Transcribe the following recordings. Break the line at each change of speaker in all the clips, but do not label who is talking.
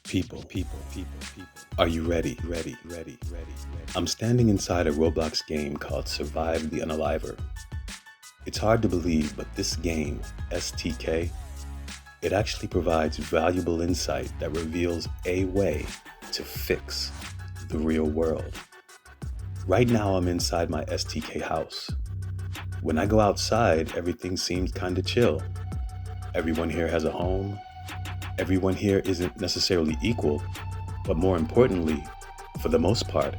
People. Are you ready? I'm standing inside a Roblox game called Survive the Unaliver. It's hard to believe, but this game, STK, it actually provides valuable insight that reveals a way to fix the real world. Right now, I'm inside my STK house. When I go outside, everything seems kinda chill. Everyone here has a home. Everyone here isn't necessarily equal, but more importantly, for the most part,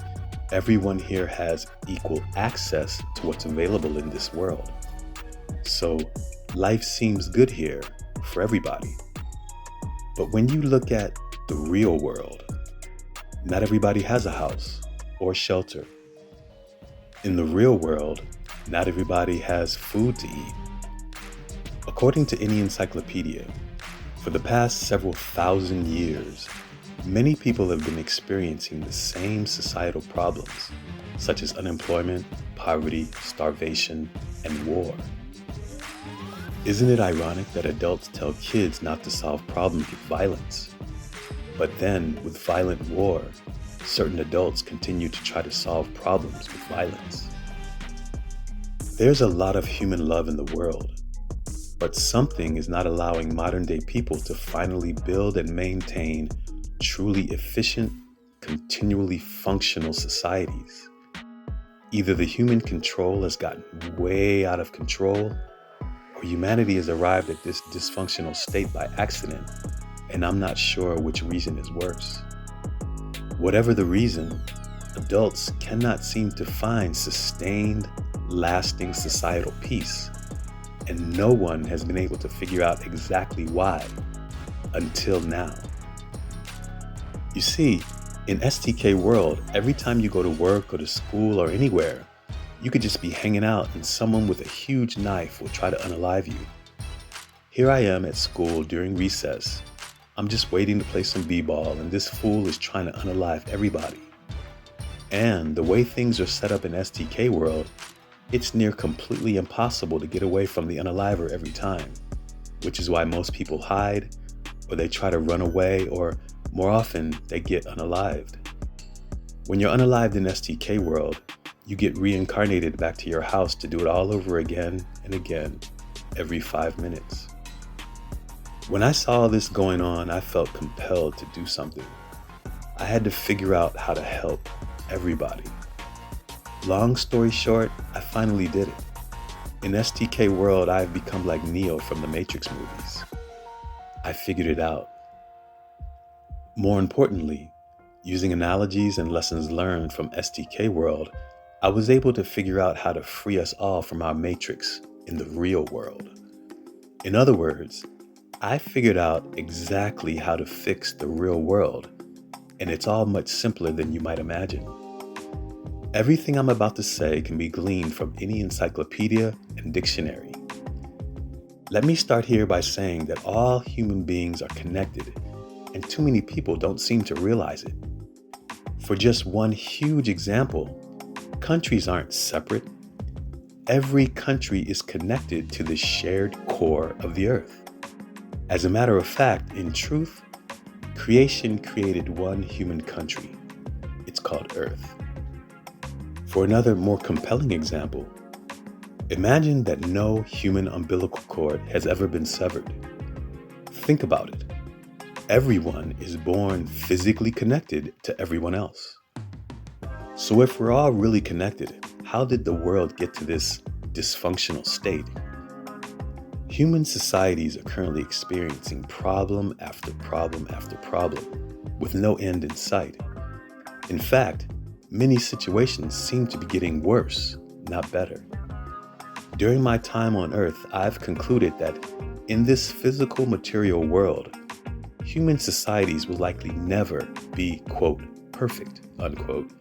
everyone here has equal access to what's available in this world. So life seems good here for everybody. But when you look at the real world, not everybody has a house or shelter. In the real world, not everybody has food to eat. According to any encyclopedia, for the past several thousand years, many people have been experiencing the same societal problems, such as unemployment, poverty, starvation, and war. Isn't it ironic that adults tell kids not to solve problems with violence? But then, with violent war, certain adults continue to try to solve problems with violence. There's a lot of human love in the world, but something is not allowing modern-day people to finally build and maintain truly efficient, continually functional societies. Either the human control has gotten way out of control, or humanity has arrived at this dysfunctional state by accident, and I'm not sure which reason is worse. Whatever the reason, adults cannot seem to find sustained, lasting societal peace, and no one has been able to figure out exactly why until now. You see, in STK world, every time you go to work or to school or anywhere, you could just be hanging out and someone with a huge knife will try to unalive you. Here I am at school during recess. I'm just waiting to play some b-ball and this fool is trying to unalive everybody. And the way things are set up in STK world, it's near completely impossible to get away from the unaliver every time, which is why most people hide, or they try to run away, or more often, they get unalived. When you're unalived in STK world, you get reincarnated back to your house to do it all over again and again, every 5 minutes. When I saw this going on, I felt compelled to do something. I had to figure out how to help everybody. Long story short, I finally did it. In STK world, I've become like Neo from the Matrix movies. I figured it out. More importantly, using analogies and lessons learned from STK world, I was able to figure out how to free us all from our matrix in the real world. In other words, I figured out exactly how to fix the real world, and it's all much simpler than you might imagine. Everything I'm about to say can be gleaned from any encyclopedia and dictionary. Let me start here by saying that all human beings are connected, and too many people don't seem to realize it. For just one huge example, countries aren't separate. Every country is connected to the shared core of the earth. As a matter of fact, in truth, creation created one human country. It's called Earth. For another more compelling example, imagine that no human umbilical cord has ever been severed. Think about it. Everyone is born physically connected to everyone else. So if we're all really connected, how did the world get to this dysfunctional state? Human societies are currently experiencing problem after problem after problem, with no end in sight. In fact, many situations seem to be getting worse, not better. During my time on Earth, I've concluded that in this physical material world, human societies will likely never be, quote, perfect, unquote,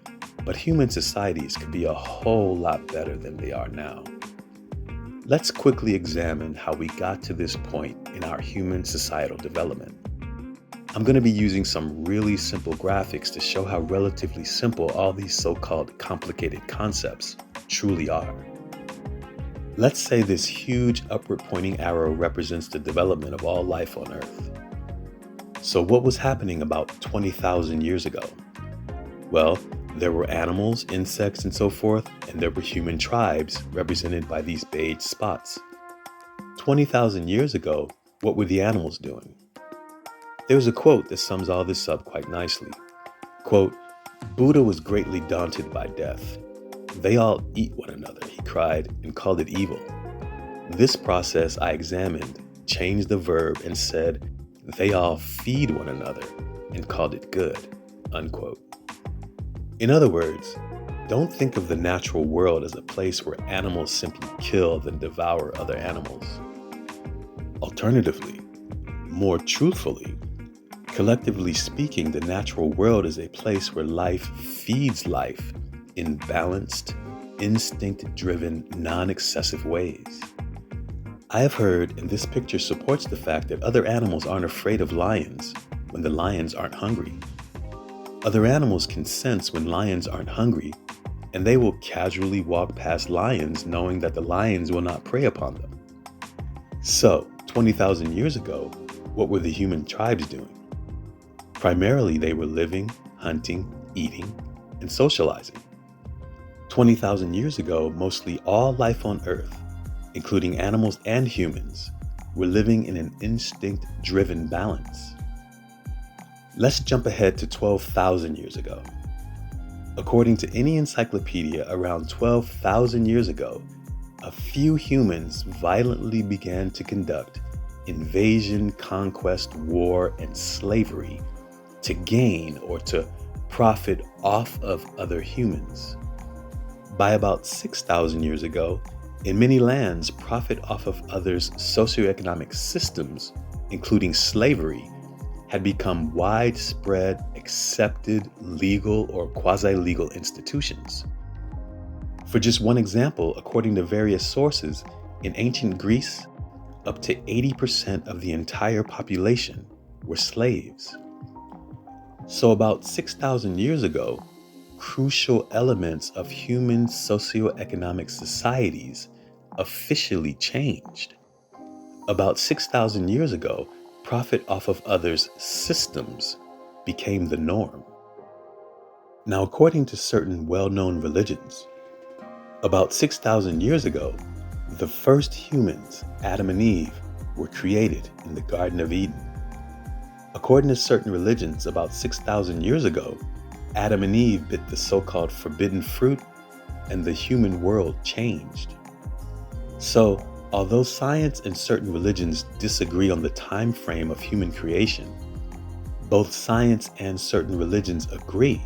but human societies could be a whole lot better than they are now. Let's quickly examine how we got to this point in our human societal development. I'm going to be using some really simple graphics to show how relatively simple all these so-called complicated concepts truly are. Let's say this huge upward pointing arrow represents the development of all life on Earth. So what was happening about 20,000 years ago? Well, there were animals, insects, and so forth, and there were human tribes represented by these beige spots. 20,000 years ago, what were the animals doing? There's a quote that sums all this up quite nicely. Quote, "Buddha was greatly daunted by death. They all eat one another, he cried, and called it evil. This process I examined, changed the verb, and said, they all feed one another, and called it good." Unquote. In other words, don't think of the natural world as a place where animals simply kill and devour other animals. Alternatively, more truthfully, collectively speaking, the natural world is a place where life feeds life in balanced, instinct-driven, non-excessive ways. I have heard, and this picture supports the fact that other animals aren't afraid of lions when the lions aren't hungry. Other animals can sense when lions aren't hungry, and they will casually walk past lions knowing that the lions will not prey upon them. So, 20,000 years ago, what were the human tribes doing? Primarily, they were living, hunting, eating, and socializing. 20,000 years ago, mostly all life on Earth, including animals and humans, were living in an instinct-driven balance. Let's jump ahead to 12,000 years ago. According to any encyclopedia, around 12,000 years ago, a few humans violently began to conduct invasion, conquest, war, and slavery to gain or to profit off of other humans. By about 6,000 years ago, in many lands, profit off of others' socio-economic systems, including slavery, had become widespread, accepted, legal, or quasi-legal institutions. For just one example, according to various sources, in ancient Greece, up to 80% of the entire population were slaves. So about 6,000 years ago, crucial elements of human socio-economic societies officially changed. About 6,000 years ago, profit off of others' systems became the norm. Now, according to certain well-known religions, about 6,000 years ago, the first humans, Adam and Eve, were created in the Garden of Eden. According to certain religions, about 6,000 years ago, Adam and Eve bit the so-called forbidden fruit, and the human world changed. So, although science and certain religions disagree on the time frame of human creation, both science and certain religions agree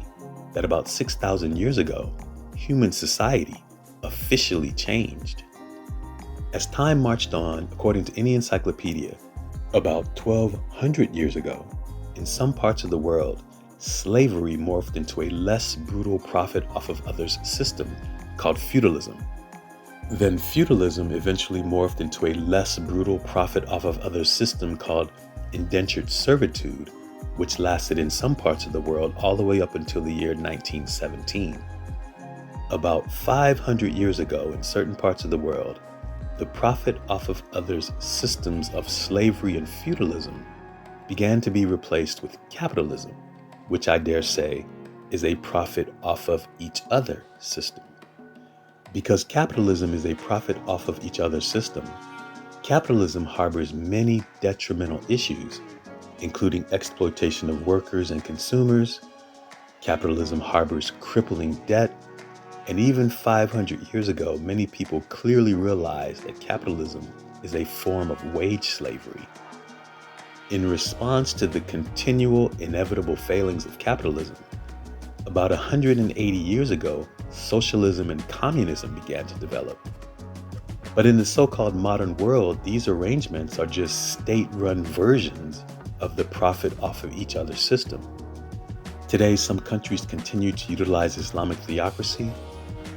that about 6,000 years ago, human society officially changed. As time marched on, according to any encyclopedia, about 1,200 years ago, in some parts of the world, slavery morphed into a less brutal profit off of others system called feudalism. Then feudalism eventually morphed into a less brutal profit off of others system called indentured servitude, which lasted in some parts of the world all the way up until the year 1917. About 500 years ago, in certain parts of the world, the profit off of others' systems of slavery and feudalism began to be replaced with capitalism, which I dare say is a profit off of each other system. Because capitalism is a profit off of each other system, capitalism harbors many detrimental issues, including exploitation of workers and consumers. Capitalism harbors crippling debt. And even 500 years ago, many people clearly realized that capitalism is a form of wage slavery. In response to the continual, inevitable failings of capitalism, about 180 years ago, socialism and communism began to develop. But in the so-called modern world, these arrangements are just state-run versions of the profit off of each other system. Today, some countries continue to utilize Islamic theocracy,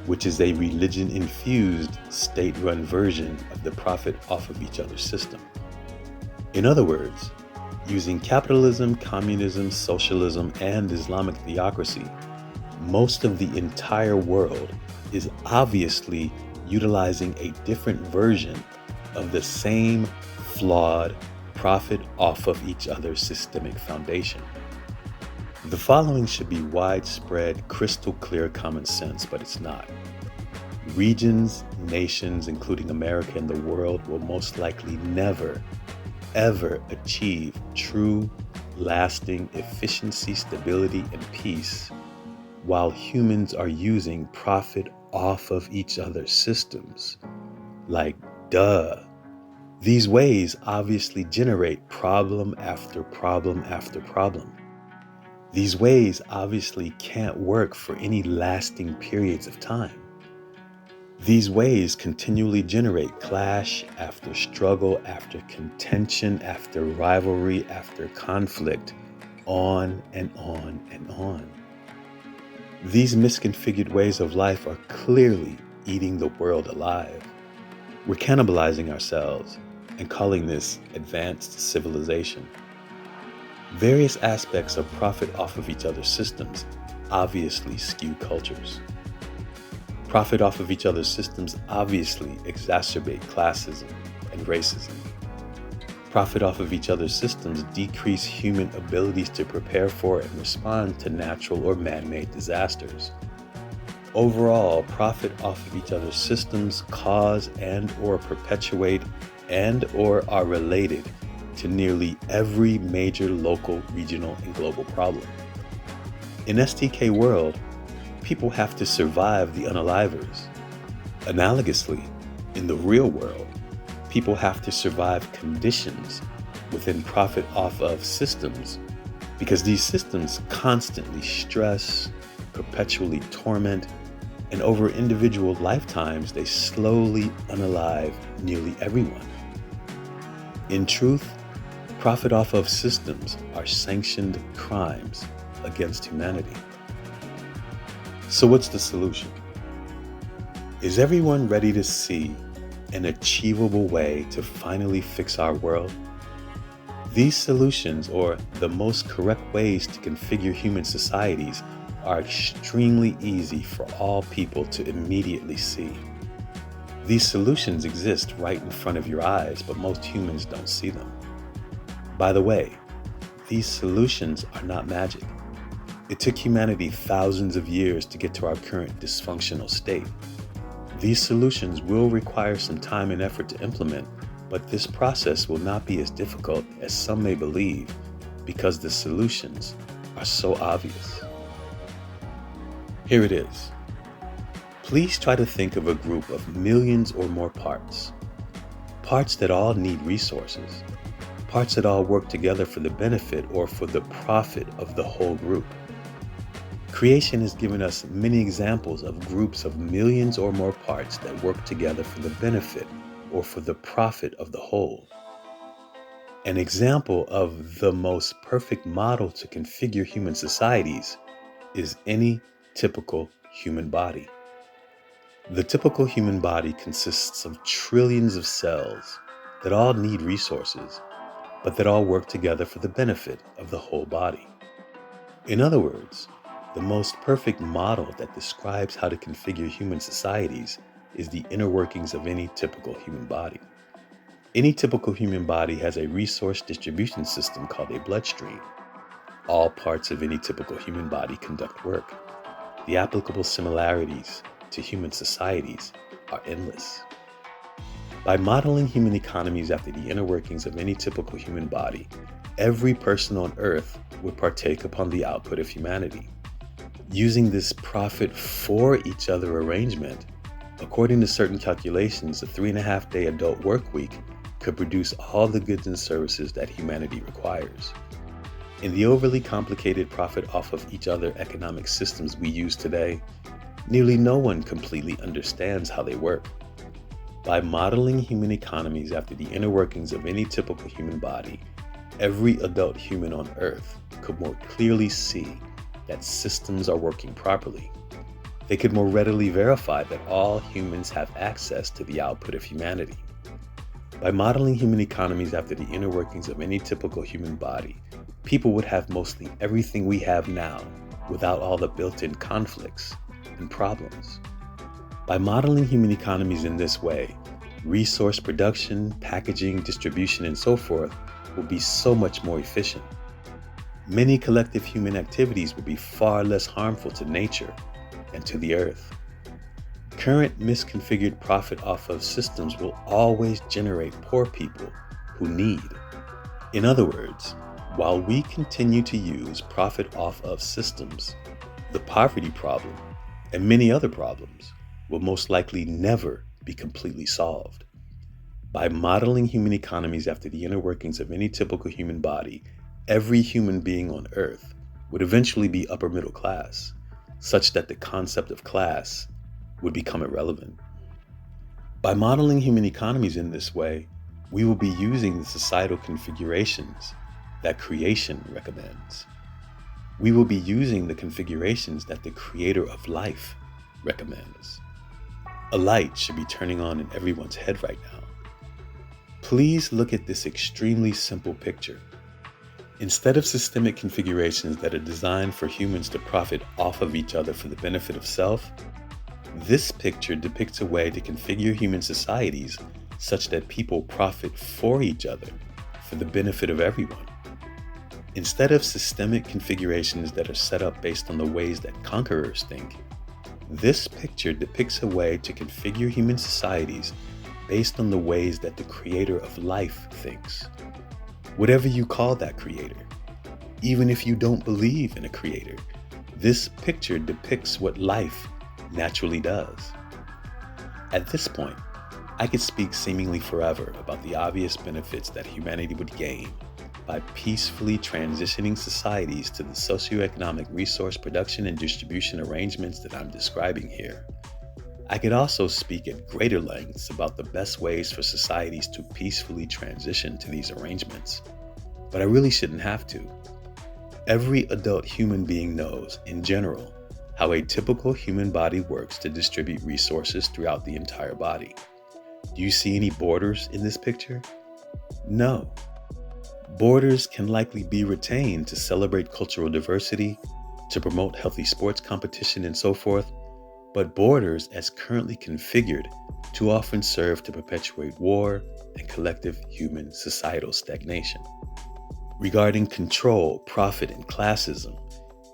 which is a religion-infused, state-run version of the profit off of each other system. In other words, using capitalism, communism, socialism, and Islamic theocracy, most of the entire world is obviously utilizing a different version of the same flawed, profit off of each other's systemic foundation. The following should be widespread, crystal clear common sense, but it's not. Regions, nations, including America and the world, will most likely never, ever achieve true, lasting efficiency, stability, and peace while humans are using profit off of each other's systems. Like, duh. These ways obviously generate problem after problem after problem. These ways obviously can't work for any lasting periods of time. These ways continually generate clash after struggle, after contention, after rivalry, after conflict, on and on and on. These misconfigured ways of life are clearly eating the world alive. We're cannibalizing ourselves and calling this advanced civilization. Various aspects of profit off of each other's systems obviously skew cultures. Profit off of each other's systems obviously exacerbate classism and racism. Profit off of each other's systems decrease human abilities to prepare for and respond to natural or man-made disasters. Overall, profit off of each other's systems cause and or perpetuate and or are related to nearly every major local, regional, and global problem. In STK world, people have to survive the unalivers. Analogously, in the real world, people have to survive conditions within profit off of systems because these systems constantly stress, perpetually torment, and over individual lifetimes, they slowly unalive nearly everyone. In truth, profit off of systems are sanctioned crimes against humanity. So what's the solution? Is everyone ready to see an achievable way to finally fix our world? These solutions, or the most correct ways to configure human societies, are extremely easy for all people to immediately see. These solutions exist right in front of your eyes, but most humans don't see them. By the way, these solutions are not magic. It took humanity thousands of years to get to our current dysfunctional state. These solutions will require some time and effort to implement, but this process will not be as difficult as some may believe because the solutions are so obvious. Here it is. Please try to think of a group of millions or more parts. Parts that all need resources. Parts that all work together for the benefit or for the profit of the whole group. Creation has given us many examples of groups of millions or more parts that work together for the benefit or for the profit of the whole. An example of the most perfect model to configure human societies is any typical human body. The typical human body consists of trillions of cells that all need resources, but that all work together for the benefit of the whole body. In other words, the most perfect model that describes how to configure human societies is the inner workings of any typical human body. Any typical human body has a resource distribution system called a bloodstream. All parts of any typical human body conduct work. The applicable similarities to human societies are endless. By modeling human economies after the inner workings of any typical human body, every person on Earth would partake upon the output of humanity. Using this profit for each other arrangement, according to certain calculations, a 3.5-day adult work week could produce all the goods and services that humanity requires. In the overly complicated profit off of each other economic systems we use today, nearly no one completely understands how they work. By modeling human economies after the inner workings of any typical human body, every adult human on Earth could more clearly see that systems are working properly. They could more readily verify that all humans have access to the output of humanity. By modeling human economies after the inner workings of any typical human body, people would have mostly everything we have now without all the built-in conflicts and problems. By modeling human economies in this way, resource production, packaging, distribution, and so forth will be so much more efficient. Many collective human activities will be far less harmful to nature and to the earth. Current misconfigured profit off of systems will always generate poor people who need. In other words, while we continue to use profit off of systems, the poverty problem and many other problems will most likely never be completely solved. By modeling human economies after the inner workings of any typical human body, every human being on Earth would eventually be upper middle class, such that the concept of class would become irrelevant. By modeling human economies in this way, we will be using the societal configurations that creation recommends. We will be using the configurations that the creator of life recommends. A light should be turning on in everyone's head right now. Please look at this extremely simple picture. Instead of systemic configurations that are designed for humans to profit off of each other for the benefit of self, this picture depicts a way to configure human societies such that people profit for each other for the benefit of everyone. Instead of systemic configurations that are set up based on the ways that conquerors think, this picture depicts a way to configure human societies based on the ways that the creator of life thinks. Whatever you call that creator, even if you don't believe in a creator, this picture depicts what life naturally does. At this point, I could speak seemingly forever about the obvious benefits that humanity would gain by peacefully transitioning societies to the socio-economic resource production and distribution arrangements that I'm describing here. I could also speak at greater lengths about the best ways for societies to peacefully transition to these arrangements, but I really shouldn't have to. Every adult human being knows, in general, how a typical human body works to distribute resources throughout the entire body. Do you see any borders in this picture? No. Borders can likely be retained to celebrate cultural diversity, to promote healthy sports competition, and so forth, but borders, as currently configured, too often serve to perpetuate war and collective human societal stagnation. Regarding control, profit, and classism,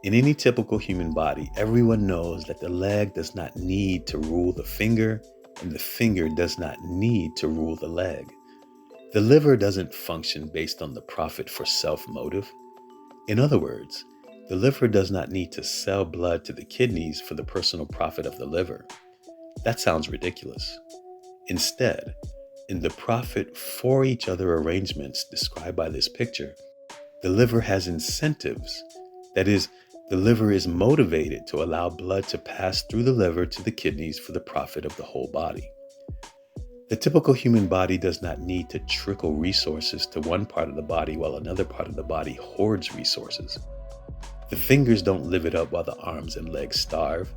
in any typical human body, everyone knows that the leg does not need to rule the finger, and the finger does not need to rule the leg. The liver doesn't function based on the profit for self motive. In other words, the liver does not need to sell blood to the kidneys for the personal profit of the liver. That sounds ridiculous. Instead, in the profit for each other arrangements described by this picture, the liver has incentives. That is, the liver is motivated to allow blood to pass through the liver to the kidneys for the profit of the whole body. The typical human body does not need to trickle resources to one part of the body while another part of the body hoards resources. The fingers don't live it up while the arms and legs starve.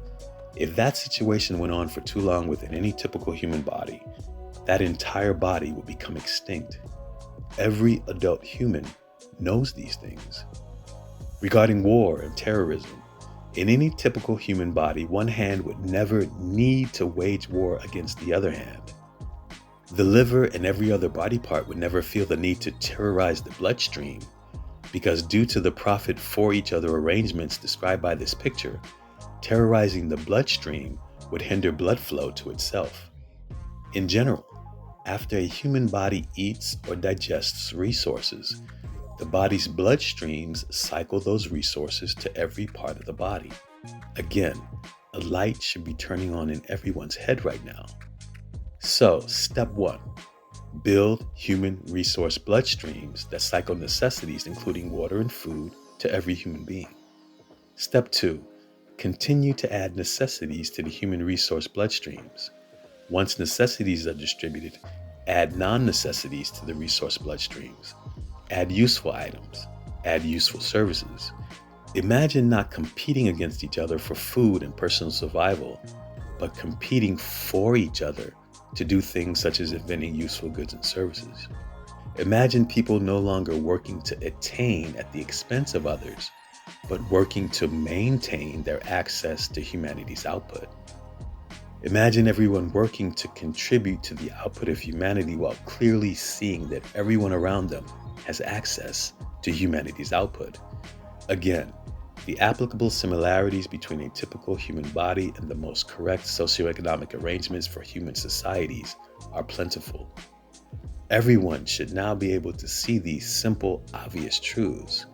If that situation went on for too long within any typical human body, that entire body would become extinct. Every adult human knows these things. Regarding war and terrorism, in any typical human body, one hand would never need to wage war against the other hand. The liver and every other body part would never feel the need to terrorize the bloodstream, because due to the profit for each other arrangements described by this picture, terrorizing the bloodstream would hinder blood flow to itself. In general, after a human body eats or digests resources, the body's bloodstreams cycle those resources to every part of the body. Again, a light should be turning on in everyone's head right now. So, step 1, build human resource bloodstreams that cycle necessities, including water and food, to every human being. Step 2, continue to add necessities to the human resource bloodstreams. Once necessities are distributed, add non-necessities to the resource bloodstreams. Add useful items, add useful services. Imagine not competing against each other for food and personal survival, but competing for each other to do things such as inventing useful goods and services. Imagine people no longer working to attain at the expense of others, but working to maintain their access to humanity's output. Imagine everyone working to contribute to the output of humanity while clearly seeing that everyone around them has access to humanity's output. Again, the applicable similarities between a typical human body and the most correct socioeconomic arrangements for human societies are plentiful. Everyone should now be able to see these simple, obvious truths.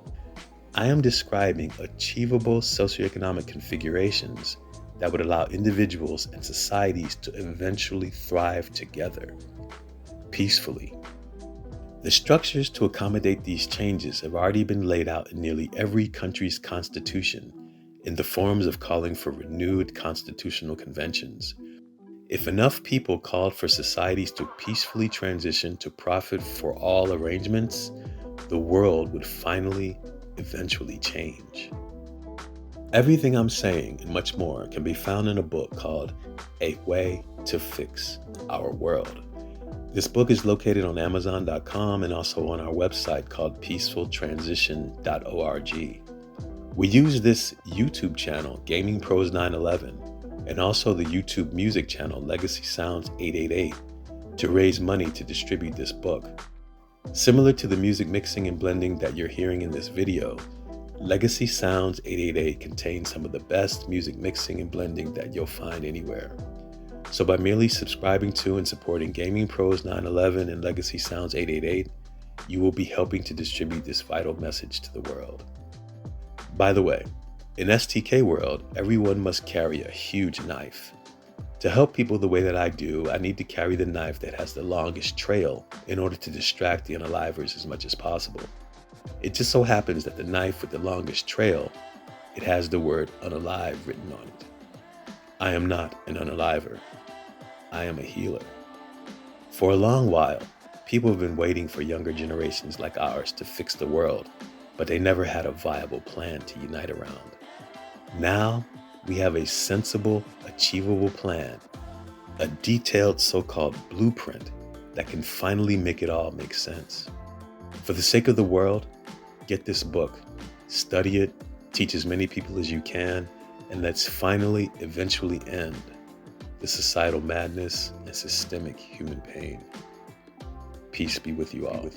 I am describing achievable socioeconomic configurations that would allow individuals and societies to eventually thrive together, peacefully. The structures to accommodate these changes have already been laid out in nearly every country's constitution in the forms of calling for renewed constitutional conventions. If enough people called for societies to peacefully transition to profit for all arrangements, the world would finally, eventually change. Everything I'm saying and much more can be found in a book called A Way to Fix Our World. This book is located on Amazon.com and also on our website called peacefultransition.org. We use this YouTube channel, Gaming Pros 911, and also the YouTube music channel, Legacy Sounds 888, to raise money to distribute this book. Similar to the music mixing and blending that you're hearing in this video, Legacy Sounds 888 contains some of the best music mixing and blending that you'll find anywhere. So by merely subscribing to and supporting Gaming Pros 911 and Legacy Sounds 888, you will be helping to distribute this vital message to the world. By the way, in STK world, everyone must carry a huge knife. To help people the way that I do, I need to carry the knife that has the longest trail in order to distract the unalivers as much as possible. It just so happens that the knife with the longest trail, it has the word unalive written on it. I am not an unaliver. I am a healer. For a long while, people have been waiting for younger generations like ours to fix the world, but they never had a viable plan to unite around. Now, we have a sensible, achievable plan, a detailed so-called blueprint that can finally make it all make sense. For the sake of the world, get this book, study it, teach as many people as you can, and let's finally, eventually end the societal madness and systemic human pain. Peace be with you all.